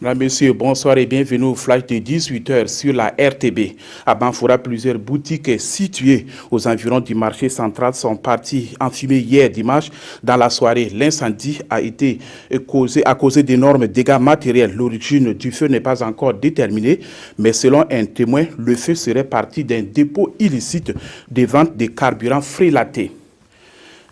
Mesdames, Messieurs, bonsoir et bienvenue au flash de 18h sur la RTB. À Banfoura, plusieurs boutiques situées aux environs du marché central sont parties enfumées hier dimanche. Dans la soirée, l'incendie a causé d'énormes dégâts matériels. L'origine du feu n'est pas encore déterminée, mais selon un témoin, le feu serait parti d'un dépôt illicite de vente de carburant frélaté.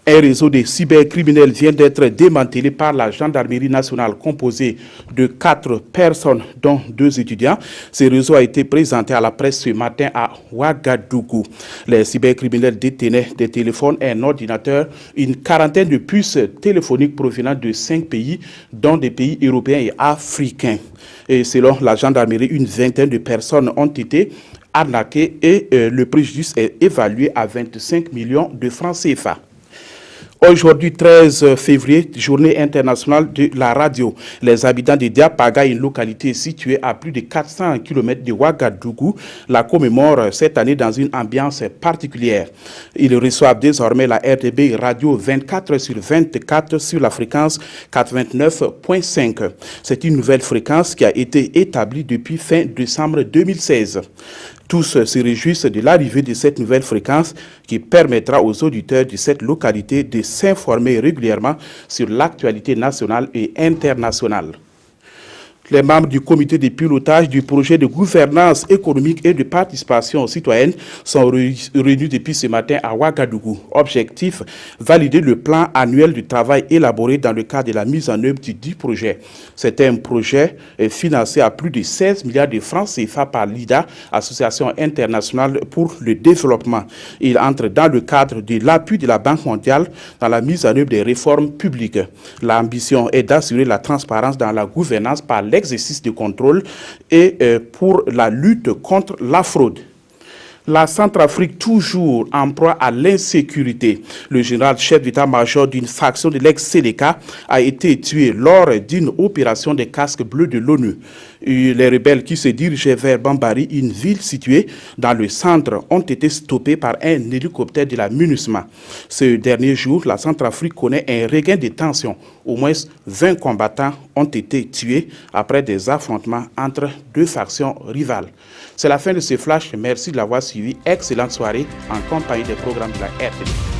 Un réseau de cybercriminels vient d'être démantelé par la gendarmerie nationale composé de 4 personnes, dont 2 étudiants. Ce réseau a été présenté à la presse ce matin à Ouagadougou. Les cybercriminels détenaient des téléphones, un ordinateur, une quarantaine de puces téléphoniques provenant de 5 pays, dont des pays européens et africains. Et selon la gendarmerie, une vingtaine de personnes ont été arnaquées et le préjudice est évalué à 25 millions de francs CFA. Aujourd'hui, 13 février, journée internationale de la radio. Les habitants de Diapaga, une localité située à plus de 400 km de Ouagadougou, la commémorent cette année dans une ambiance particulière. Ils reçoivent désormais la RTB radio 24/24 sur la fréquence 89.5. C'est une nouvelle fréquence qui a été établie depuis fin décembre 2016. Tous se réjouissent de l'arrivée de cette nouvelle fréquence qui permettra aux auditeurs de cette localité de s'informer régulièrement sur l'actualité nationale et internationale. Les membres du comité de pilotage du projet de gouvernance économique et de participation citoyenne sont réunis depuis ce matin à Ouagadougou. Objectif, valider le plan annuel du travail élaboré dans le cadre de la mise en œuvre du dit projet. C'est un projet financé à plus de 16 milliards de francs CFA par l'IDA, Association internationale pour le développement. Il entre dans le cadre de l'appui de la Banque mondiale dans la mise en œuvre des réformes publiques. L'ambition est d'assurer la transparence dans la gouvernance par l'exercice de contrôle et pour la lutte contre la fraude. La Centrafrique, toujours en proie à l'insécurité. Le général chef d'état-major d'une faction de l'ex-Séléka a été tué lors d'une opération des casques bleus de l'ONU. Les rebelles qui se dirigeaient vers Bambari, une ville située dans le centre, ont été stoppés par un hélicoptère de la MINUSMA. Ce dernier jour, la Centrafrique connaît un regain de tension. Au moins 20 combattants ont été tués après des affrontements entre 2 factions rivales. C'est la fin de ce flash. Merci de l'avoir suivi. Excellente soirée en compagnie des programmes de la RTB.